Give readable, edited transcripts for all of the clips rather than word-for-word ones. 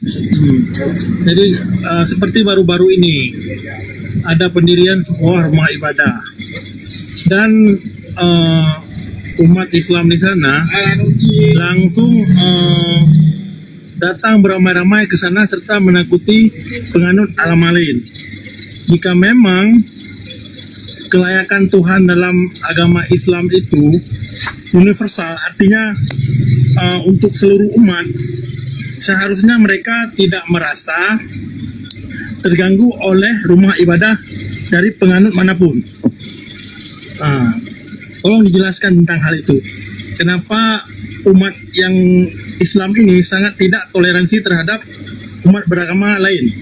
Jadi seperti baru-baru ini ada pendirian sebuah rumah ibadah dan umat Islam di sana langsung datang beramai-ramai ke sana serta menakuti penganut agama lain. Jika memang kelayakan Tuhan dalam agama Islam itu universal, artinya untuk seluruh umat, seharusnya mereka tidak merasa terganggu oleh rumah ibadah dari penganut manapun. Tolong dijelaskan tentang hal itu. Kenapa umat yang Islam ini sangat tidak toleransi terhadap umat beragama lain?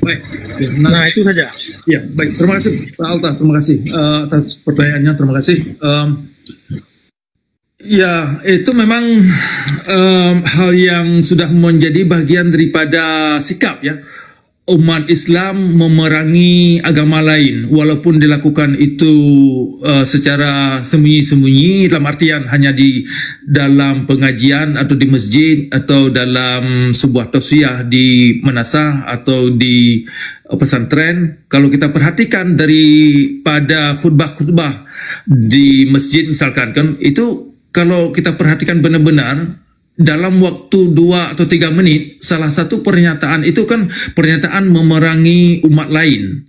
Baik. Nah, itu saja. Ya, baik. Terima kasih Pak Altas. Terima kasih atas pertanyaannya. Terima kasih. Ya, itu memang hal yang sudah menjadi bagian daripada sikap ya umat Islam memerangi agama lain, walaupun dilakukan itu secara sembunyi-sembunyi, dalam artian hanya di dalam pengajian atau di masjid atau dalam sebuah tausiah di manasah atau di pesantren. Kalau kita perhatikan daripada khutbah-khutbah di masjid misalkan kan, itu kalau kita perhatikan benar-benar dalam waktu 2 atau 3 menit, salah satu pernyataan itu kan pernyataan memerangi umat lain,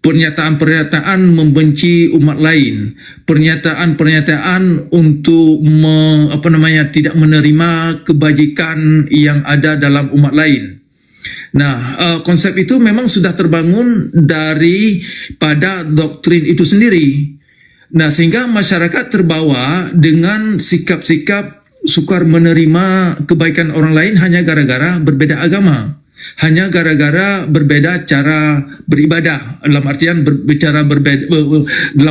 pernyataan-pernyataan membenci umat lain, pernyataan-pernyataan untuk tidak menerima kebajikan yang ada dalam umat lain. Nah, konsep itu memang sudah terbangun daripada doktrin itu sendiri. Nah, sehingga masyarakat terbawa dengan sikap-sikap sukar menerima kebaikan orang lain hanya gara-gara berbeda agama, hanya gara-gara berbeda cara beribadah, dalam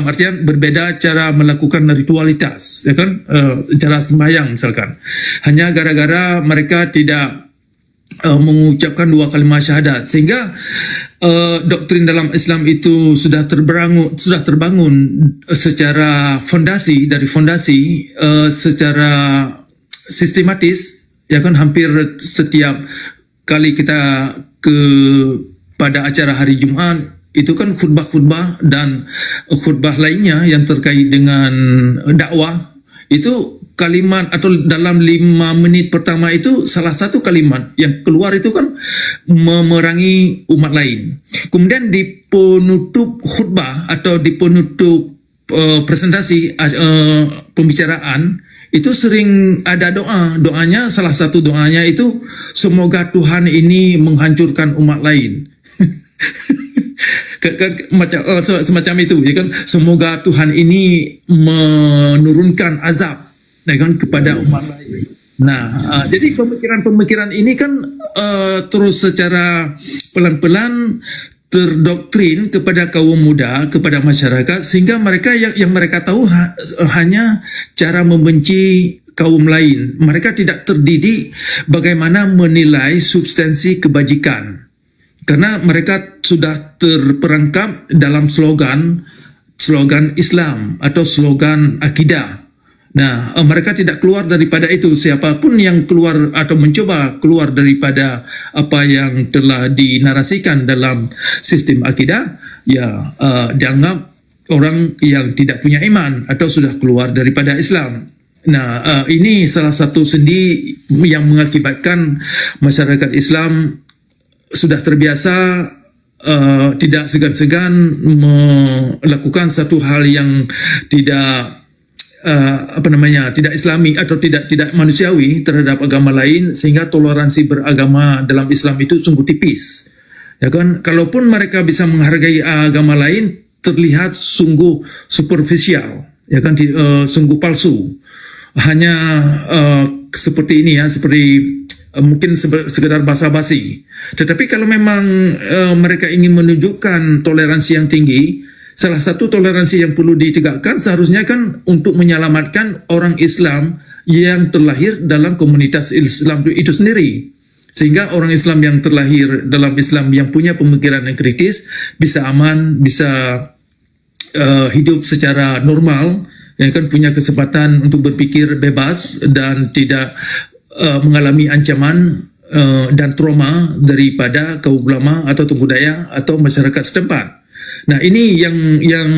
artian berbeda cara melakukan ritualitas, ya kan, cara sembahyang misalkan, hanya gara-gara mereka tidak mengucapkan 2 kalimat syahadat, sehingga doktrin dalam Islam itu sudah terbangun secara fondasi secara sistematis, ya kan. Hampir setiap kali kita pada acara hari Jumat itu kan khutbah-khutbah dan khutbah lainnya yang terkait dengan dakwah, itu kalimat atau dalam 5 menit pertama itu salah satu kalimat yang keluar itu kan memerangi umat lain. Kemudian di penutup khutbah atau di penutup presentasi pembicaraan itu sering ada doanya, salah satu doanya itu semoga Tuhan ini menghancurkan umat lain. Semacam itu, ya kan, semoga Tuhan ini menurunkan azab, ya kan, kepada umat lain. Nah, jadi pemikiran-pemikiran ini kan terus secara pelan-pelan terdoktrin kepada kaum muda, kepada masyarakat, sehingga mereka yang mereka tahu hanya cara membenci kaum lain. Mereka tidak terdidik bagaimana menilai substansi kebajikan, karena mereka sudah terperangkap dalam slogan Islam atau slogan akidah. Nah, mereka tidak keluar daripada itu. Siapapun yang keluar atau mencoba keluar daripada apa yang telah dinarasikan dalam sistem akidah, ya dianggap orang yang tidak punya iman atau sudah keluar daripada Islam. Nah, ini salah satu sendi yang mengakibatkan masyarakat Islam sudah terbiasa tidak segan-segan melakukan satu hal yang tidak tidak Islami atau tidak manusiawi terhadap agama lain, sehingga toleransi beragama dalam Islam itu sungguh tipis, ya kan. Kalaupun mereka bisa menghargai agama lain, terlihat sungguh superficial, ya kan, sungguh palsu, hanya seperti ini ya, seperti mungkin sekedar basa-basi. Tetapi kalau memang mereka ingin menunjukkan toleransi yang tinggi, salah satu toleransi yang perlu ditegakkan seharusnya kan untuk menyelamatkan orang Islam yang terlahir dalam komunitas Islam itu sendiri. Sehingga orang Islam yang terlahir dalam Islam yang punya pemikiran yang kritis bisa aman, bisa hidup secara normal, yang kan punya kesempatan untuk berpikir bebas dan tidak mengalami ancaman dan trauma daripada kaum ulama atau tokoh daya atau masyarakat setempat. Nah, ini yang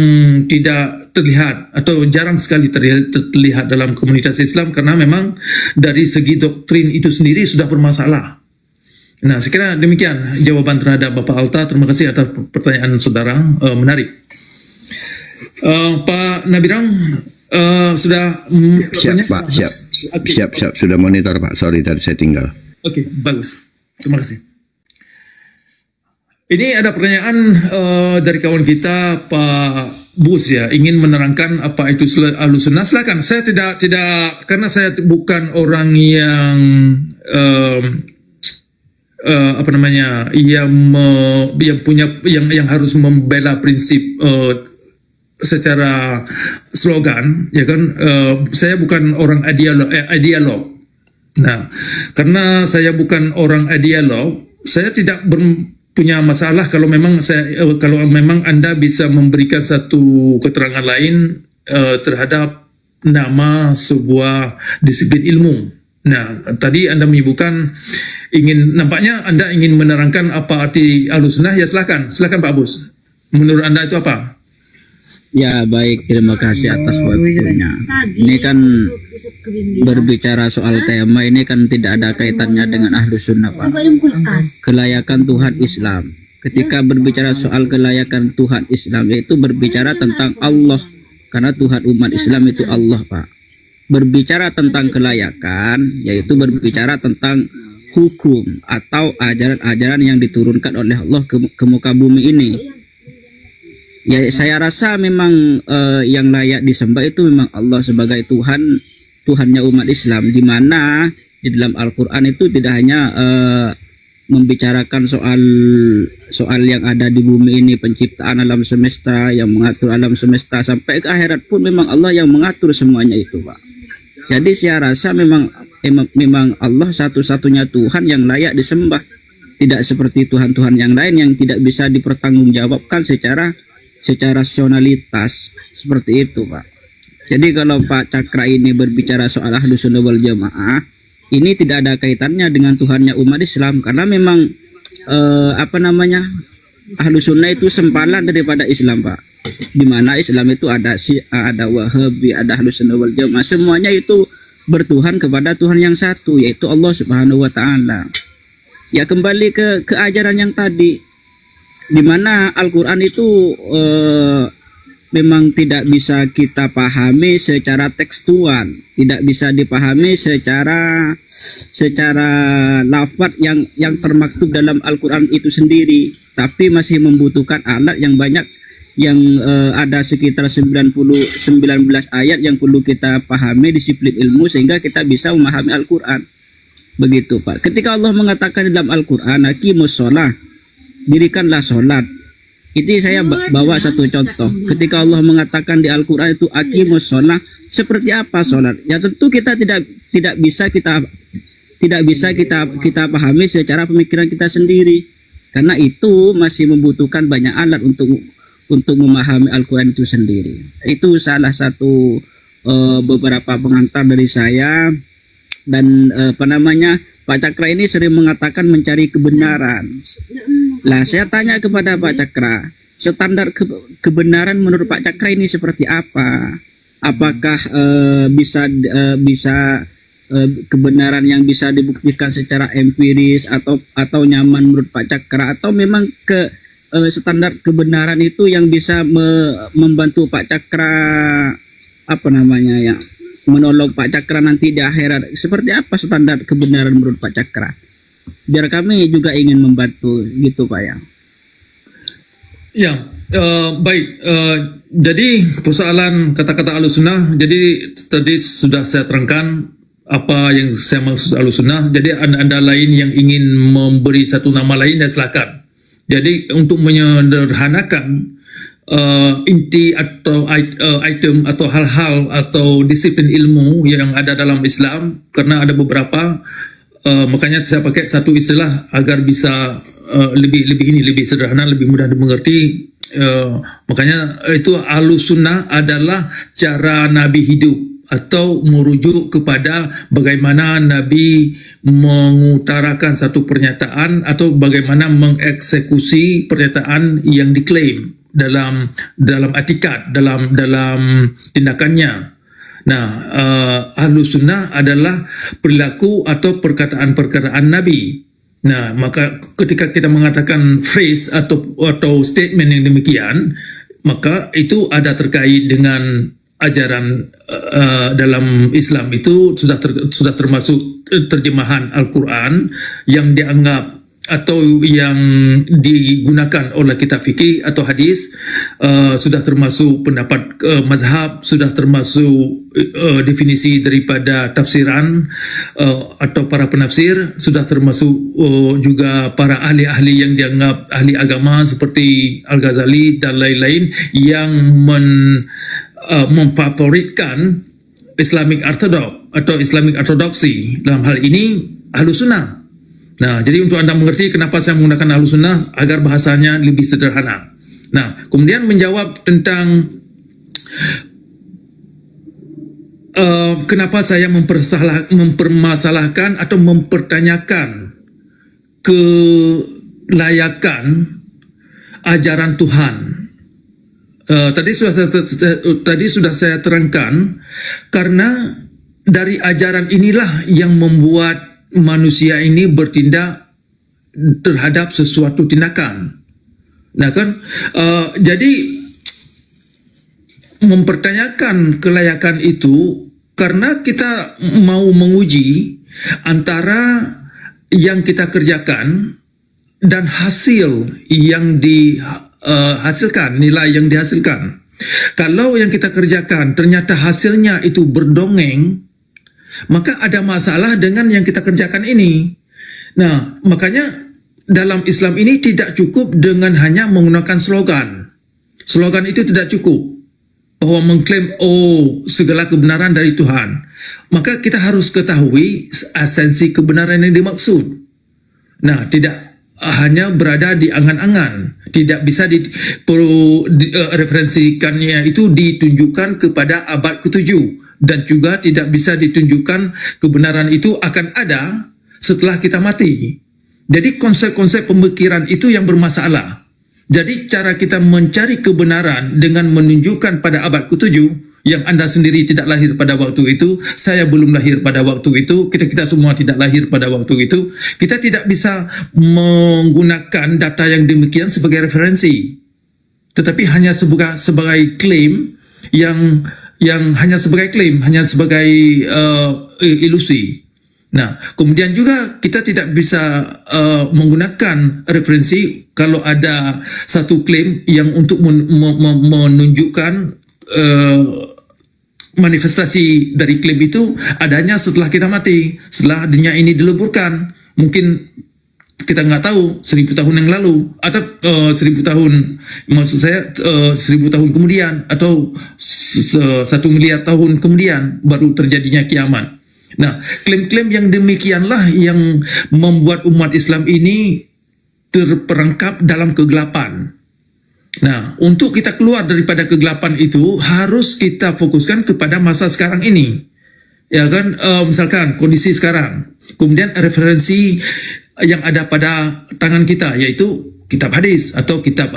tidak terlihat atau jarang sekali terlihat dalam komunitas Islam, karena memang dari segi doktrin itu sendiri sudah bermasalah. Nah, saya kira demikian jawaban terhadap Bapak Alta. Terima kasih atas pertanyaan saudara, menarik. Pak Nabirang, sudah siap Pak, siap. Okay. Siap, sudah monitor Pak. Sorry tadi saya tinggal. Oke, bagus. Terima kasih. Ini ada pertanyaan dari kawan kita Pak Bus ya, ingin menerangkan apa itu Ahlussunnah. Silakan. Saya tidak karena saya bukan orang yang yang harus membela prinsip secara slogan, ya kan. Saya bukan orang ideolog. Nah, karena saya bukan orang ideolog, saya tidak punya masalah kalau memang Anda bisa memberikan satu keterangan lain terhadap nama sebuah disiplin ilmu. Nah, tadi Anda menyebutkan nampaknya Anda ingin menerangkan apa arti Ahlussunnah. Ya, silakan Pak Bus. Menurut Anda itu apa? Ya, baik, terima kasih atas waktunya. Ini kan berbicara soal tema ini kan tidak ada kaitannya dengan Ahlussunnah, Pak. Kelayakan Tuhan Islam. Ketika berbicara soal kelayakan Tuhan Islam, yaitu berbicara tentang Allah, karena Tuhan umat Islam itu Allah, Pak. Berbicara tentang kelayakan, yaitu berbicara tentang hukum atau ajaran-ajaran yang diturunkan oleh Allah ke muka bumi ini. Ya, saya rasa memang yang layak disembah itu memang Allah sebagai Tuhannya umat Islam, di mana di dalam Al-Quran itu tidak hanya membicarakan soal yang ada di bumi ini, penciptaan alam semesta, yang mengatur alam semesta, sampai ke akhirat pun memang Allah yang mengatur semuanya itu, Pak. Jadi saya rasa memang Allah satu-satunya Tuhan yang layak disembah, tidak seperti Tuhan-Tuhan yang lain yang tidak bisa dipertanggungjawabkan secara rasionalitas seperti itu, Pak. Jadi kalau Pak Cakra ini berbicara soal Ahlussunnah wal Jamaah, ini tidak ada kaitannya dengan Tuhannya umat Islam, karena memang Ahlussunnah itu sempalan daripada Islam, Pak. Di mana Islam itu ada Wahabi, ada Ahlussunnah wal Jamaah, semuanya itu bertuhan kepada Tuhan yang satu, yaitu Allah Subhanahu wa taala. Ya, kembali ke ajaran yang tadi, di mana Al-Quran itu memang tidak bisa kita pahami secara tekstual, tidak bisa dipahami secara lafaz yang termaktub dalam Al-Quran itu sendiri, tapi masih membutuhkan alat yang banyak, yang ada sekitar 19 ayat yang perlu kita pahami, disiplin ilmu, sehingga kita bisa memahami Al-Quran. Begitu, Pak. Ketika Allah mengatakan dalam Al-Quran, aqimus sholah, dirikanlah sholat. Ini saya bawa satu contoh. Ketika Allah mengatakan di Al-Quran itu aqimus sholah, seperti apa sholat? Ya tentu kita tidak bisa kita pahami secara pemikiran kita sendiri, karena itu masih membutuhkan banyak alat untuk memahami Al-Quran itu sendiri. Itu salah satu beberapa pengantar dari saya. Dan Pak Cakra ini sering mengatakan mencari kebenaran. Lah, saya tanya kepada Pak Cakra, standar kebenaran menurut Pak Cakra ini seperti apa? Apakah bisa kebenaran yang bisa dibuktikan secara empiris atau nyaman menurut Pak Cakra, atau memang standar kebenaran itu yang bisa membantu Pak Cakra menolong Pak Cakra nanti di akhirat? Seperti apa standar kebenaran menurut Pak Cakra? Biar kami juga ingin membantu gitu, Pak ya. Ya, baik. Jadi persoalan kata-kata Ahlussunnah, jadi tadi sudah saya terangkan apa yang saya maksud Ahlussunnah. Jadi anda lain yang ingin memberi satu nama lain, ya silakan. Jadi untuk menyederhanakan inti atau item atau hal-hal atau disiplin ilmu yang ada dalam Islam, karena ada beberapa, makanya saya pakai satu istilah agar bisa lebih sederhana, lebih mudah dimengerti. Makanya itu Ahlussunnah adalah cara Nabi hidup atau merujuk kepada bagaimana Nabi mengutarakan satu pernyataan atau bagaimana mengeksekusi pernyataan yang diklaim dalam atikat, dalam tindakannya. Nah, Ahlus Sunnah adalah perilaku atau perkataan-perkataan Nabi. Nah, maka ketika kita mengatakan phrase atau statement yang demikian, maka itu ada terkait dengan ajaran dalam Islam itu sudah termasuk terjemahan Al-Quran yang dianggap atau yang digunakan oleh kitab fikih atau hadis, sudah termasuk pendapat mazhab, sudah termasuk definisi daripada tafsiran atau para penafsir, sudah termasuk juga para ahli-ahli yang dianggap ahli agama seperti Al-Ghazali dan lain-lain yang memfavoritkan Islamic Orthodox atau Islamic Orthodoxy, dalam hal ini Ahlus Sunnah. Nah, jadi untuk Anda mengerti kenapa saya menggunakan Ahlus Sunnah, agar bahasanya lebih sederhana. Nah, kemudian menjawab tentang kenapa saya mempermasalahkan atau mempertanyakan kelayakan ajaran Tuhan. Tadi sudah saya terangkan, karena dari ajaran inilah yang membuat manusia ini bertindak terhadap sesuatu tindakan. Nah kan, jadi mempertanyakan kelayakan itu karena kita mau menguji antara yang kita kerjakan dan hasil yang dihasilkan, nilai yang dihasilkan. Kalau yang kita kerjakan ternyata hasilnya itu berdongeng, maka ada masalah dengan yang kita kerjakan ini. Nah, makanya dalam Islam ini tidak cukup dengan hanya menggunakan slogan. Slogan itu tidak cukup. Bahwa mengklaim, segala kebenaran dari Tuhan. Maka kita harus ketahui esensi kebenaran yang dimaksud. Nah, tidak hanya berada di angan-angan. Tidak bisa referensikannya itu ditunjukkan kepada abad ke-7. Dan juga tidak bisa ditunjukkan kebenaran itu akan ada setelah kita mati. Jadi konsep-konsep pemikiran itu yang bermasalah. Jadi cara kita mencari kebenaran dengan menunjukkan pada abad ke-7, yang Anda sendiri tidak lahir pada waktu itu, saya belum lahir pada waktu itu, kita semua tidak lahir pada waktu itu, kita tidak bisa menggunakan data yang demikian sebagai referensi. Tetapi hanya sebagai klaim yang hanya sebagai klaim, hanya sebagai ilusi. Nah, kemudian juga kita tidak bisa menggunakan referensi kalau ada satu klaim yang untuk menunjukkan manifestasi dari klaim itu adanya setelah kita mati, setelah dunia ini dileburkan. Mungkin kita nggak tahu 1000 tahun yang lalu atau 1000 tahun, maksud saya 1000 tahun kemudian atau 1 miliar tahun kemudian baru terjadinya kiamat. Nah, klaim-klaim yang demikianlah yang membuat umat Islam ini terperangkap dalam kegelapan. Nah, untuk kita keluar daripada kegelapan itu harus kita fokuskan kepada masa sekarang ini. Ya kan, misalkan kondisi sekarang, kemudian referensi yang ada pada tangan kita yaitu kitab hadis atau kitab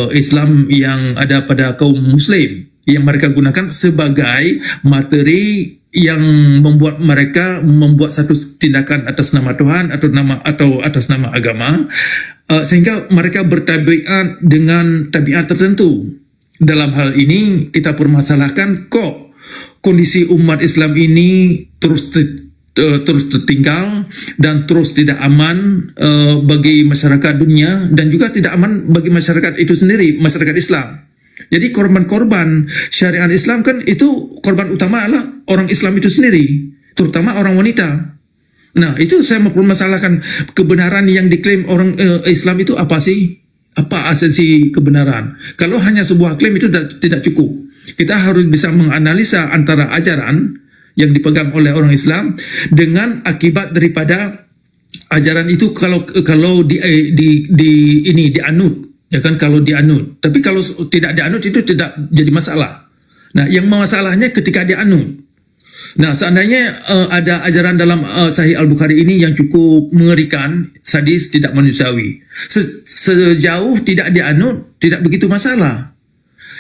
Islam yang ada pada kaum muslim yang mereka gunakan sebagai materi yang membuat mereka membuat satu tindakan atas nama Tuhan atau atas nama agama, sehingga mereka bertabiat dengan tabiat tertentu. Dalam hal ini kita permasalahkan kok kondisi umat Islam ini terus tertinggal dan terus tidak aman bagi masyarakat dunia, dan juga tidak aman bagi masyarakat itu sendiri, masyarakat Islam. Jadi korban-korban syariat Islam kan itu korban utama adalah orang Islam itu sendiri, terutama orang wanita. Nah, itu saya mempermasalahkan kebenaran yang diklaim orang Islam itu apa sih? Apa esensi kebenaran? Kalau hanya sebuah klaim itu tidak cukup. Kita harus bisa menganalisa antara ajaran yang dipegang oleh orang Islam dengan akibat daripada ajaran itu kalau dianut, ya kan, kalau dianut. Tapi kalau tidak dianut itu tidak jadi masalah. Nah, yang masalahnya ketika dianut. Nah, seandainya ada ajaran dalam Sahih Al-Bukhari ini yang cukup mengerikan, sadis, tidak manusiawi. Sejauh tidak dianut, tidak begitu masalah.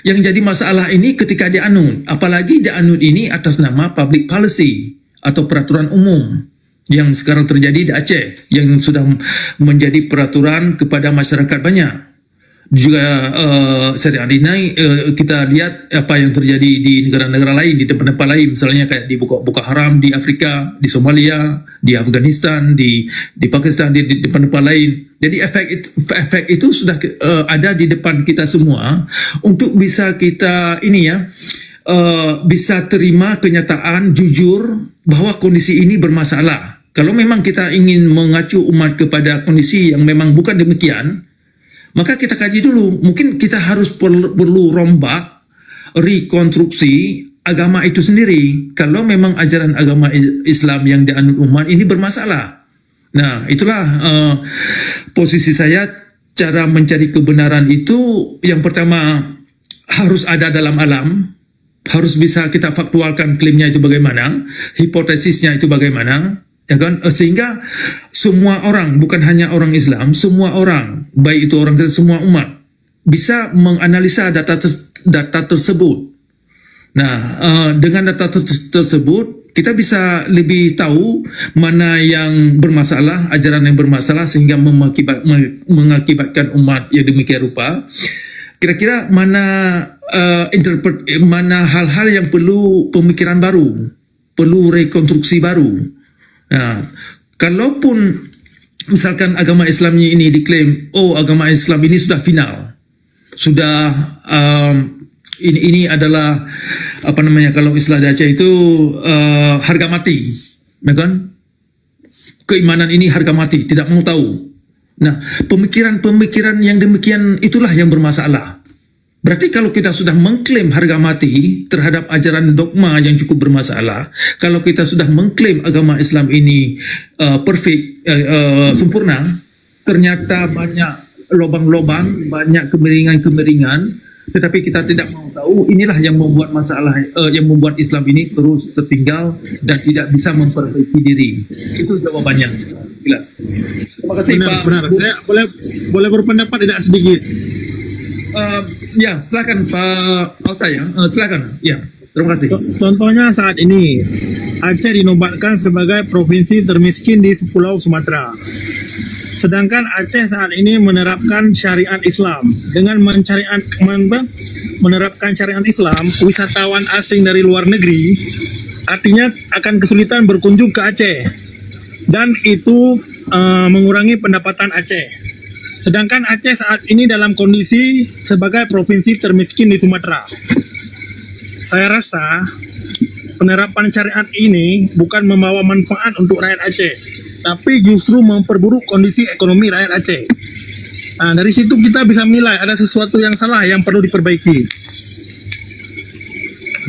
Yang jadi masalah ini ketika dianut, apalagi dianut ini atas nama public policy atau peraturan umum yang sekarang terjadi di Aceh, yang sudah menjadi peraturan kepada masyarakat banyak. Juga sehari-hari ini kita lihat apa yang terjadi di negara-negara lain, di tempat-tempat lain, misalnya kayak di Boko Haram di Afrika, di Somalia, di Afghanistan, di Pakistan, di tempat-tempat lain. Jadi efek itu sudah ada di depan kita semua untuk bisa kita bisa terima kenyataan jujur bahwa kondisi ini bermasalah. Kalau memang kita ingin mengacu umat kepada kondisi yang memang bukan demikian, maka kita kaji dulu. Mungkin kita harus perlu rombak, rekonstruksi agama itu sendiri. Kalau memang ajaran agama Islam yang dianut umat ini bermasalah. Nah, itulah posisi saya. Cara mencari kebenaran itu, yang pertama harus ada dalam alam, harus bisa kita faktualkan klaimnya itu bagaimana, hipotesisnya itu bagaimana. Ya kan? Sehingga semua orang, bukan hanya orang Islam, semua orang, baik itu orang Kristen, semua umat bisa menganalisa data tersebut. Nah, dengan data tersebut kita bisa lebih tahu mana yang bermasalah, ajaran yang bermasalah sehingga mengakibatkan umat yang demikian rupa. Kira-kira mana mana hal-hal yang perlu pemikiran baru, perlu rekonstruksi baru. Nah, kalaupun misalkan agama Islam ini diklaim, oh agama Islam ini sudah final, sudah ini adalah apa namanya kalau istilah di Aceh itu harga mati, ya kan? Keimanan ini harga mati, tidak mau tahu. Nah, pemikiran-pemikiran yang demikian itulah yang bermasalah. Berarti kalau kita sudah mengklaim harga mati terhadap ajaran dogma yang cukup bermasalah, kalau kita sudah mengklaim agama Islam ini perfect, sempurna, ternyata banyak lubang-lubang, banyak kemiringan-kemiringan, tetapi kita tidak mau tahu, inilah yang membuat masalah, yang membuat Islam ini terus tertinggal dan tidak bisa memperbaiki diri. Itu jawabannya. Jelas. Terima kasih, Pak. Benar. Saya boleh berpendapat tidak sedikit. Ya, silakan Pak Alta ya. Silakan. Ya, terima kasih. Contohnya saat ini Aceh dinobatkan sebagai provinsi termiskin di Pulau Sumatera. Sedangkan Aceh saat ini menerapkan syariat Islam. Dengan menerapkan syariat Islam, wisatawan asing dari luar negeri artinya akan kesulitan berkunjung ke Aceh. Dan itu mengurangi pendapatan Aceh. Sedangkan Aceh saat ini dalam kondisi sebagai provinsi termiskin di Sumatera. Saya rasa penerapan syariat ini bukan membawa manfaat untuk rakyat Aceh, tapi justru memperburuk kondisi ekonomi rakyat Aceh. Nah, dari situ kita bisa menilai ada sesuatu yang salah yang perlu diperbaiki.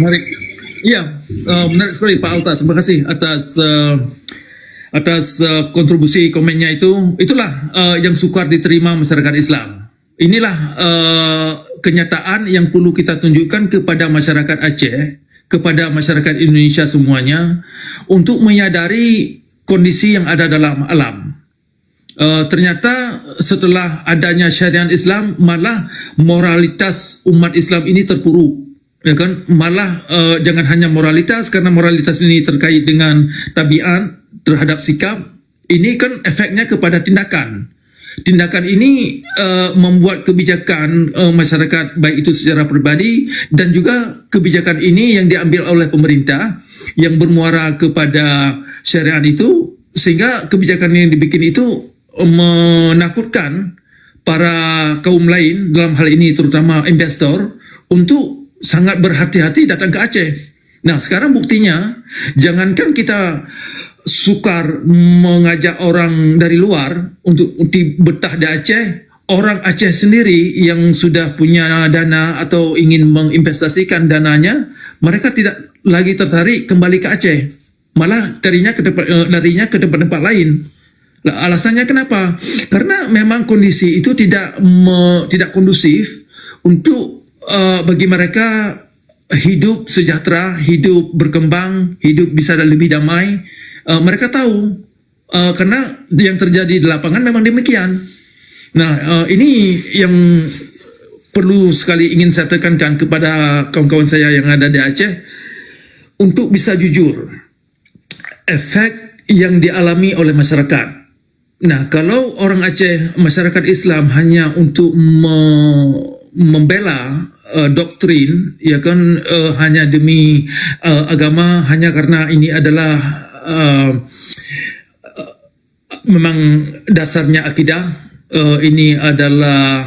Menarik. Iya, menarik sekali Pak Alta. Terima kasih atas kontribusi komennya itu. Itulah yang sukar diterima masyarakat Islam. Inilah kenyataan yang perlu kita tunjukkan kepada masyarakat Aceh, kepada masyarakat Indonesia semuanya, untuk menyadari kondisi yang ada dalam alam. Ternyata setelah adanya syariat Islam, malah moralitas umat Islam ini terpuruk. Ya kan? Malah jangan hanya moralitas, karena moralitas ini terkait dengan tabiat terhadap sikap, ini kan efeknya kepada tindakan. Tindakan ini membuat kebijakan masyarakat, baik itu secara pribadi dan juga kebijakan ini yang diambil oleh pemerintah yang bermuara kepada syariat itu, sehingga kebijakan yang dibikin itu menakutkan para kaum lain, dalam hal ini terutama investor, untuk sangat berhati-hati datang ke Aceh. Nah, sekarang buktinya, jangankan kita sukar mengajak orang dari luar untuk betah di Aceh, orang Aceh sendiri yang sudah punya dana atau ingin menginvestasikan dananya, mereka tidak lagi tertarik kembali ke Aceh, malah larinya ke tempat-tempat lain. Alasannya kenapa? Karena memang kondisi itu tidak kondusif untuk bagi mereka hidup sejahtera, hidup berkembang, hidup bisa lebih damai. Mereka tahu karena yang terjadi di lapangan memang demikian. Nah, ini yang perlu sekali ingin saya tekankan kepada kawan-kawan saya yang ada di Aceh untuk bisa jujur. Efek yang dialami oleh masyarakat. Nah, kalau orang Aceh, masyarakat Islam hanya untuk membela doktrin, ya kan, hanya demi agama, hanya karena ini adalah memang dasarnya akidah, ini adalah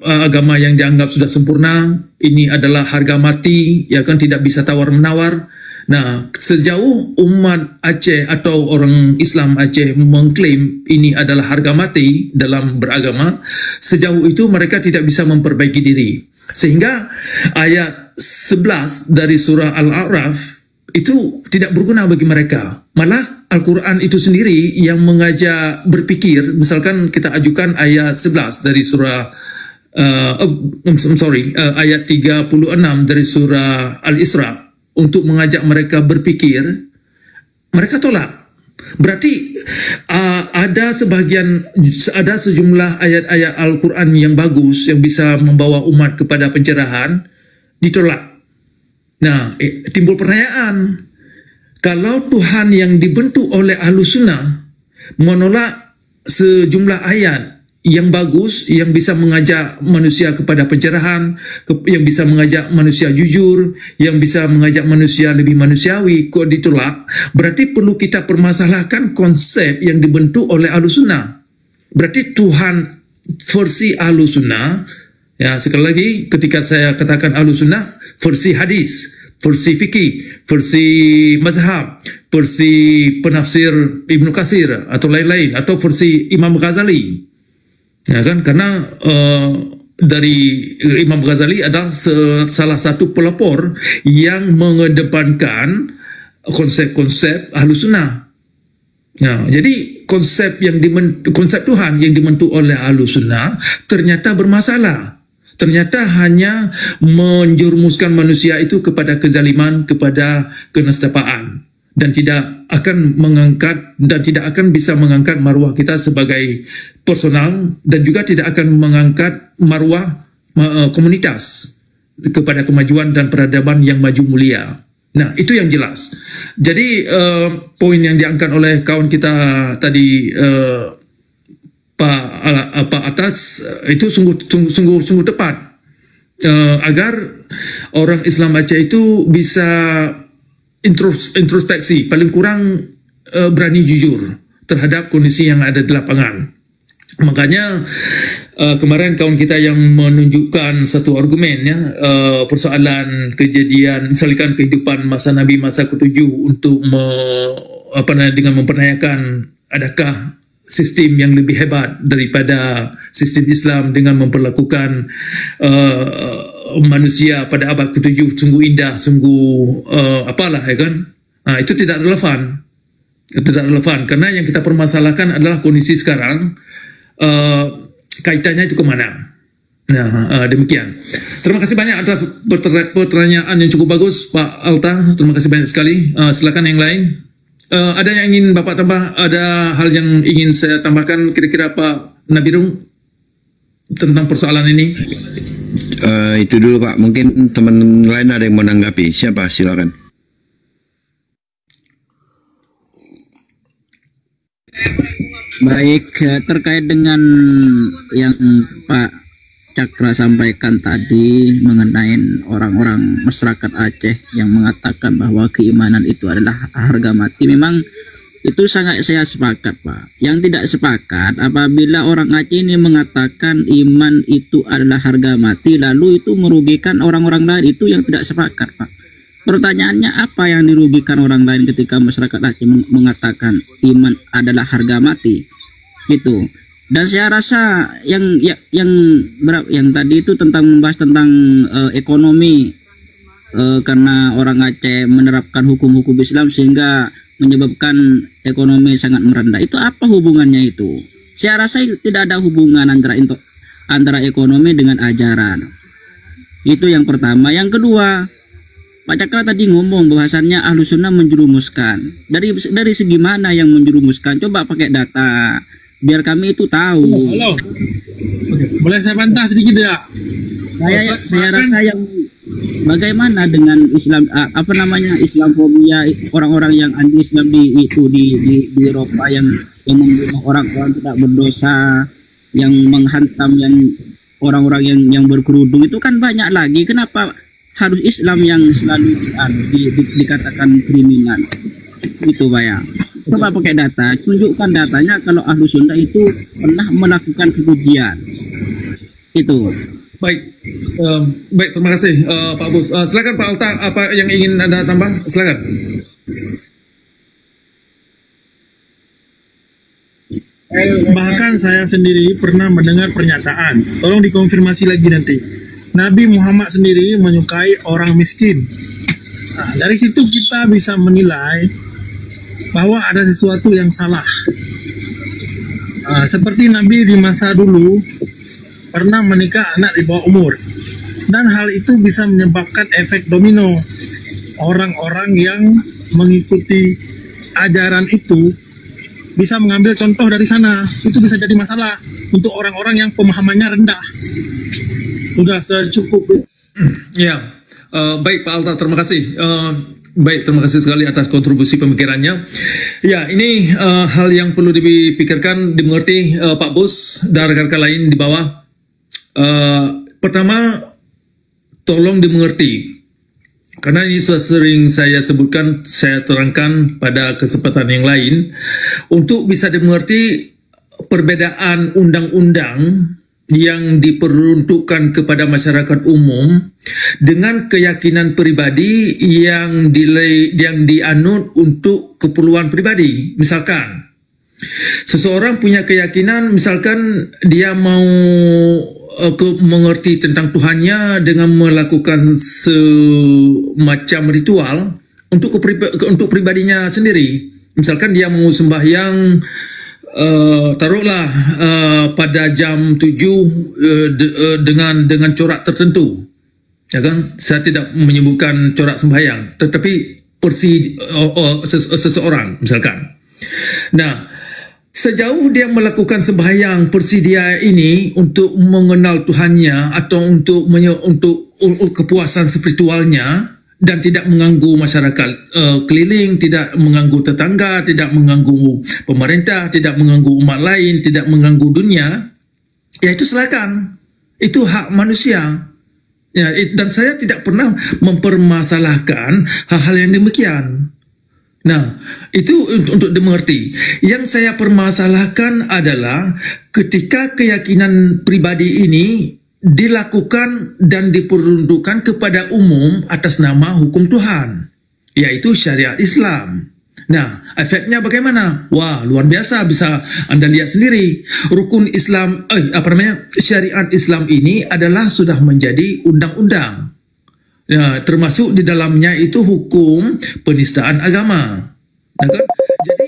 agama yang dianggap sudah sempurna, ini adalah harga mati, ya kan, tidak bisa tawar-menawar. Nah, sejauh umat Aceh atau orang Islam Aceh mengklaim ini adalah harga mati dalam beragama, sejauh itu mereka tidak bisa memperbaiki diri. Sehingga ayat 11 dari surah Al-A'raf itu tidak berguna bagi mereka. Malah Al-Quran itu sendiri yang mengajak berpikir. Misalkan kita ajukan ayat 11 dari surah ayat 36 dari surah Al-Isra untuk mengajak mereka berpikir, mereka tolak. Berarti ada sejumlah ayat-ayat Al-Quran yang bagus yang bisa membawa umat kepada pencerahan ditolak. Nah, timbul pertanyaan, kalau Tuhan yang dibentuk oleh Ahlus Sunnah menolak sejumlah ayat yang bagus, yang bisa mengajak manusia kepada pencerahan, yang bisa mengajak manusia jujur, yang bisa mengajak manusia lebih manusiawi, kok ditolak? Berarti perlu kita permasalahkan konsep yang dibentuk oleh Ahlus Sunnah. Berarti Tuhan versi Ahlus Sunnah, ya, sekali lagi ketika saya katakan Ahlus Sunnah, versi hadis, versi fikih, versi mazhab, versi penafsir Ibnu Katsir atau lain-lain, atau versi Imam Ghazali. Ya kan, karena dari Imam Ghazali adalah salah satu pelopor yang mengedepankan konsep-konsep Ahlus Sunnah. Nah, jadi konsep Tuhan yang dibentuk oleh Ahlus Sunnah ternyata bermasalah. Ternyata hanya menjerumuskan manusia itu kepada kezaliman, kepada kenestapaan, dan tidak akan bisa mengangkat maruah kita sebagai personal, dan juga tidak akan mengangkat maruah komunitas kepada kemajuan dan peradaban yang maju mulia. Nah, itu yang jelas. Jadi poin yang diangkat oleh kawan kita tadi, Pak Atas, itu sungguh tepat, agar orang Islam Aceh itu bisa introspeksi, paling kurang berani jujur terhadap kondisi yang ada di lapangan. Makanya kemarin kawan kita yang menunjukkan satu argumen, ya, persoalan kejadian, misalkan kehidupan masa Nabi, masa ke-7, untuk dengan mempertanyakan adakah sistem yang lebih hebat daripada sistem Islam dengan memperlakukan manusia pada abad ke-7 sungguh indah, sungguh apalah, ya kan? Nah, itu tidak relevan. Tidak relevan, karena yang kita permasalahkan adalah kondisi sekarang, kaitannya itu kemana. Nah, demikian. Terima kasih banyak atas pertanyaan yang cukup bagus, Pak Alta. Terima kasih banyak sekali. Silakan yang lain. Ada yang ingin Bapak tambah? Ada hal yang ingin saya tambahkan kira-kira Pak Nabirung tentang persoalan ini? Itu dulu Pak. Mungkin teman lain ada yang mau menanggapi. Siapa? Silakan. Baik, terkait dengan yang Pak Cakra sampaikan tadi mengenai orang-orang masyarakat Aceh yang mengatakan bahwa keimanan itu adalah harga mati, memang itu sangat saya sepakat, Pak. Yang tidak sepakat apabila orang Aceh ini mengatakan iman itu adalah harga mati, lalu itu merugikan orang-orang lain, itu yang tidak sepakat, Pak. Pertanyaannya, apa yang dirugikan orang lain ketika masyarakat Aceh mengatakan iman adalah harga mati? Gitu. Dan saya rasa yang tadi itu tentang membahas tentang ekonomi, karena orang Aceh menerapkan hukum-hukum Islam sehingga menyebabkan ekonomi sangat merendah. Itu apa hubungannya itu? Saya rasa tidak ada hubungan antara ekonomi dengan ajaran. Itu yang pertama. Yang kedua, Pak Cakra tadi ngomong bahwasannya Ahlus Sunnah menjerumuskan. Dari segi mana yang menjerumuskan? Coba pakai data biar kami itu tahu. Halo. Boleh saya bantah sedikit ya? Saya rasa yang bagaimana dengan Islam Islamfobia, orang-orang yang anti Islam di Eropa yang membunuh orang-orang tidak berdosa, yang menghantam yang orang-orang yang berkerudung, itu kan banyak lagi. Kenapa harus Islam yang selalu dikatakan kriminal? Itu Pak ya. Coba pakai data, tunjukkan datanya kalau Ahlus Sunnah itu pernah melakukan kekejian. Itu. Baik, baik, terima kasih Pak Bus. Silakan Pak Alta, apa yang ingin Anda tambah? Silakan. Bahkan saya sendiri pernah mendengar pernyataan, tolong dikonfirmasi lagi nanti. Nabi Muhammad sendiri menyukai orang miskin. Nah, dari situ kita bisa menilai bahwa ada sesuatu yang salah. Seperti Nabi di masa dulu pernah menikah anak di bawah umur, dan hal itu bisa menyebabkan efek domino. Orang-orang yang mengikuti ajaran itu bisa mengambil contoh dari sana. Itu bisa jadi masalah untuk orang-orang yang pemahamannya rendah. Sudah secukupnya. Ya, baik Pak Alta, terima kasih. Baik, terima kasih sekali atas kontribusi pemikirannya. Ya, ini hal yang perlu dipikirkan, dimengerti Pak Bus dan rekan-rekan lain di bawah. Pertama, tolong dimengerti, karena ini sering saya sebutkan, saya terangkan pada kesempatan yang lain, untuk bisa dimengerti perbedaan undang-undang yang diperuntukkan kepada masyarakat umum dengan keyakinan pribadi yang dianut untuk keperluan pribadi. Misalkan seseorang punya keyakinan, misalkan dia mau mengerti tentang Tuhannya dengan melakukan semacam ritual untuk pribadinya sendiri. Misalkan dia mau sembahyang, taruhlah pada jam 7 dengan corak tertentu, ya kan? Saya tidak menyebutkan corak sembahyang, tetapi seseorang misalkan. Nah, sejauh dia melakukan sembahyang persidia ini untuk mengenal Tuhannya atau untuk kepuasan spiritualnya, dan tidak mengganggu masyarakat keliling, tidak mengganggu tetangga, tidak mengganggu pemerintah, tidak mengganggu umat lain, tidak mengganggu dunia, ya itu silakan. Itu hak manusia. Ya, dan saya tidak pernah mempermasalahkan hal-hal yang demikian. Nah, itu untuk dimengerti. Yang saya permasalahkan adalah ketika keyakinan pribadi ini dilakukan dan diperuntukkan kepada umum atas nama hukum Tuhan, yaitu syariat Islam. Nah, efeknya bagaimana? Wah, luar biasa, bisa Anda lihat sendiri. Rukun Islam, syariat Islam ini adalah sudah menjadi undang-undang. Ya, termasuk di dalamnya itu hukum penistaan agama. Nah, kan? Jadi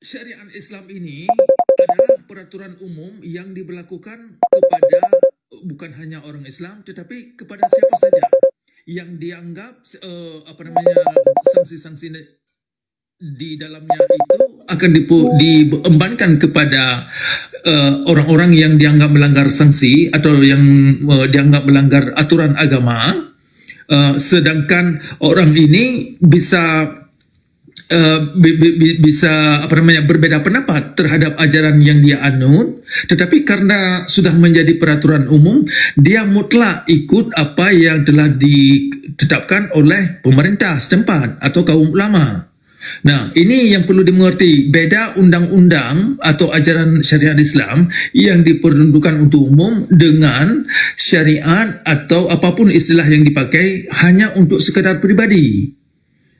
syariat Islam ini adalah peraturan umum yang diberlakukan kepada bukan hanya orang Islam, tetapi kepada siapa saja yang dianggap sanksi-sanksi di dalamnya itu akan diembankan kepada orang-orang yang dianggap melanggar sanksi atau yang dianggap melanggar aturan agama. Sedangkan orang ini bisa berbeda pendapat terhadap ajaran yang dia anut, tetapi karena sudah menjadi peraturan umum, dia mutlak ikut apa yang telah ditetapkan oleh pemerintah setempat atau kaum ulama. Nah, ini yang perlu dimengerti, beda undang-undang atau ajaran syariat Islam yang diperuntukkan untuk umum dengan syariat atau apapun istilah yang dipakai hanya untuk sekadar pribadi.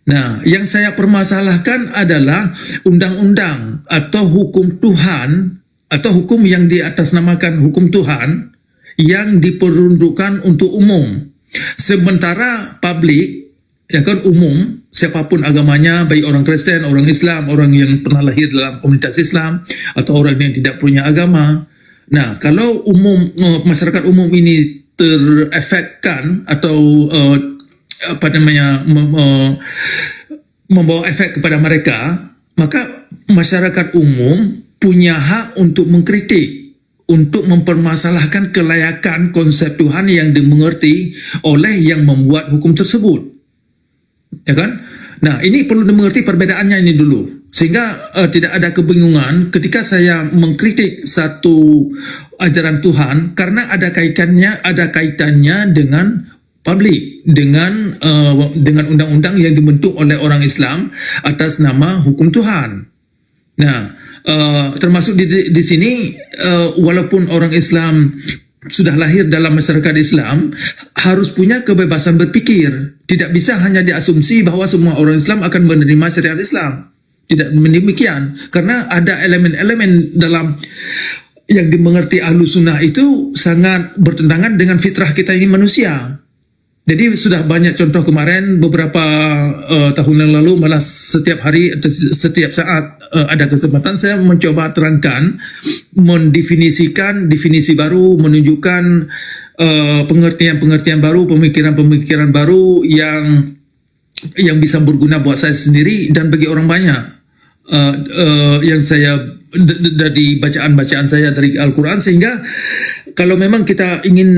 Nah, yang saya permasalahkan adalah undang-undang atau hukum Tuhan atau hukum yang diatasnamakan hukum Tuhan yang diperuntukkan untuk umum. Sementara publik, ya kan, umum, siapapun agamanya, baik orang Kristen, orang Islam, orang yang pernah lahir dalam komunitas Islam, atau orang yang tidak punya agama. Nah, kalau masyarakat umum ini terefekkan atau apa namanya membawa efek kepada mereka, maka masyarakat umum punya hak untuk mengkritik, untuk mempermasalahkan kelayakan konsep Tuhan yang dimengerti oleh yang membuat hukum tersebut. Ya kan? Nah, ini perlu dimengerti perbedaannya ini dulu, sehingga tidak ada kebingungan ketika saya mengkritik satu ajaran Tuhan, karena ada kaitannya dengan publik, dengan undang-undang yang dibentuk oleh orang Islam atas nama hukum Tuhan. Nah, termasuk di sini, walaupun orang Islam sudah lahir dalam masyarakat Islam, harus punya kebebasan berpikir. Tidak bisa hanya diasumsi bahwa semua orang Islam akan menerima syariat Islam. Tidak demikian, karena ada elemen-elemen dalam yang dimengerti Ahlus Sunnah itu sangat bertentangan dengan fitrah kita ini manusia. Jadi sudah banyak contoh kemarin, beberapa tahun yang lalu, malah setiap hari, setiap saat ada kesempatan, saya mencoba terangkan, mendefinisikan definisi baru, menunjukkan pengertian-pengertian baru, pemikiran-pemikiran baru yang bisa berguna buat saya sendiri dan bagi orang banyak. Yang saya dari bacaan-bacaan saya dari Al-Quran, sehingga kalau memang kita ingin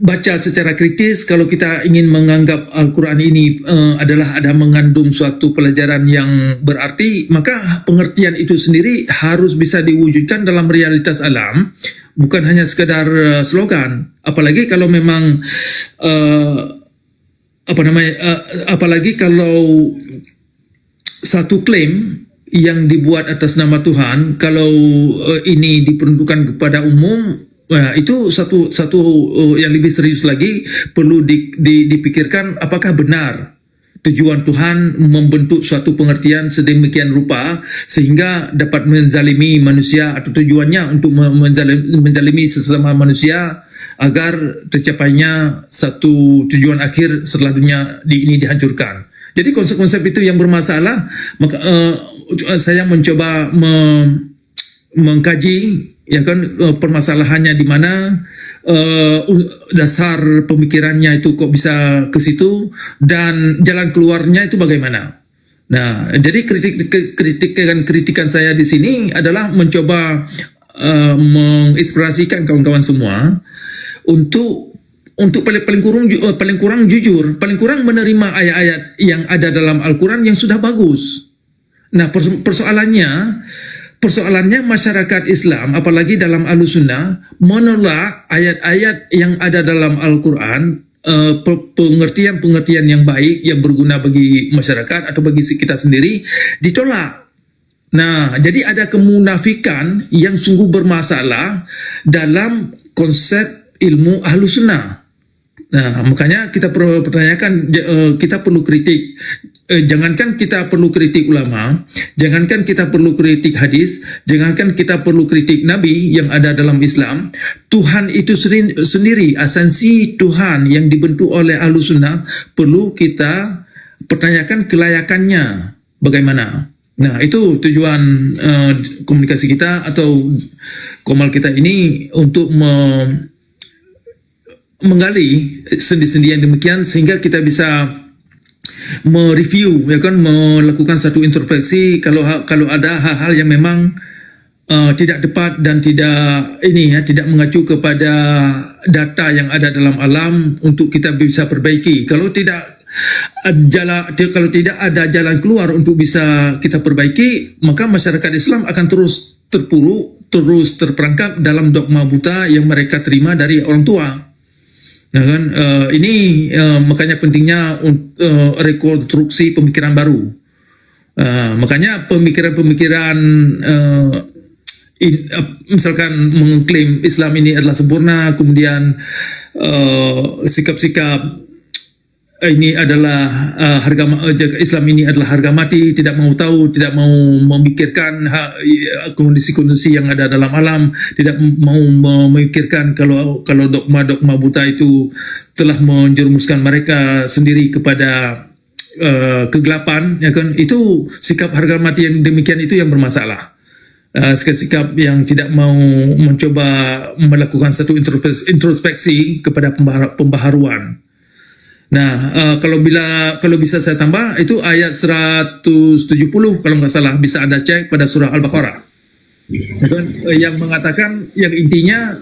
baca secara kritis, kalau kita ingin menganggap Al-Quran ini adalah ada mengandung suatu pelajaran yang berarti, maka pengertian itu sendiri harus bisa diwujudkan dalam realitas alam, bukan hanya sekadar slogan. Apalagi kalau memang apalagi kalau satu klaim yang dibuat atas nama Tuhan, kalau ini diperuntukkan kepada umum, itu satu yang lebih serius lagi, perlu dipikirkan apakah benar tujuan Tuhan membentuk suatu pengertian sedemikian rupa sehingga dapat menzalimi manusia, atau tujuannya untuk menzalimi sesama manusia agar tercapainya satu tujuan akhir setelah dunia ini dihancurkan. Jadi konsep-konsep itu yang bermasalah, maka saya mencoba mengkaji, ya kan, permasalahannya di mana, dasar pemikirannya itu kok bisa ke situ, dan jalan keluarnya itu bagaimana. Nah, jadi kritikan saya di sini adalah mencoba menginspirasikan kawan-kawan semua untuk paling kurang jujur, paling kurang menerima ayat-ayat yang ada dalam Al-Quran yang sudah bagus. Nah, persoalannya masyarakat Islam, apalagi dalam Ahlus Sunnah, menolak ayat-ayat yang ada dalam Al-Quran, pengertian-pengertian yang baik, yang berguna bagi masyarakat atau bagi kita sendiri, ditolak. Nah, jadi ada kemunafikan yang sungguh bermasalah dalam konsep ilmu Ahlus Sunnah. Nah, makanya kita perlu pertanyakan, kita perlu kritik. Jangankan kita perlu kritik ulama, jangankan kita perlu kritik hadis, jangankan kita perlu kritik Nabi yang ada dalam Islam, Tuhan itu sendiri, esensi Tuhan yang dibentuk oleh Ahlus Sunnah, perlu kita pertanyakan kelayakannya bagaimana. Nah, itu tujuan komunikasi kita atau komal kita ini, untuk menggali sendi-sendi yang demikian sehingga kita bisa mereview, ya kan, melakukan satu introspeksi kalau ada hal-hal yang memang tidak tepat dan tidak mengacu kepada data yang ada dalam alam untuk kita bisa perbaiki. Kalau tidak ada jalan keluar untuk bisa kita perbaiki, maka masyarakat Islam akan terus terpuruk, terus terperangkap dalam dogma buta yang mereka terima dari orang tua. Nah, kan, ini makanya pentingnya rekonstruksi pemikiran baru. Makanya pemikiran-pemikiran misalkan mengklaim Islam ini adalah sempurna, kemudian sikap-sikap ini adalah Islam ini adalah harga mati, tidak mau tahu, tidak mau memikirkan kondisi-kondisi yang ada dalam alam, tidak mau memikirkan kalau dogma-dogma buta itu telah menjerumuskan mereka sendiri kepada kegelapan, ya kan? Itu sikap harga mati yang demikian itu yang bermasalah. sikap-sikap yang tidak mau mencoba melakukan satu introspeksi kepada pembaharuan. Nah, kalau bisa saya tambah itu ayat 170 kalau nggak salah, bisa Anda cek pada surah Al-Baqarah. Yang mengatakan yang intinya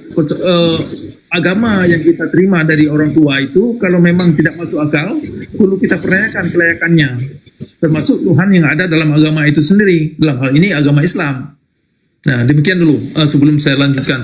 agama yang kita terima dari orang tua itu kalau memang tidak masuk akal, perlu kita pertanyakan kelayakannya. Termasuk Tuhan yang ada dalam agama itu sendiri, dalam hal ini agama Islam. Nah, demikian dulu sebelum saya lanjutkan.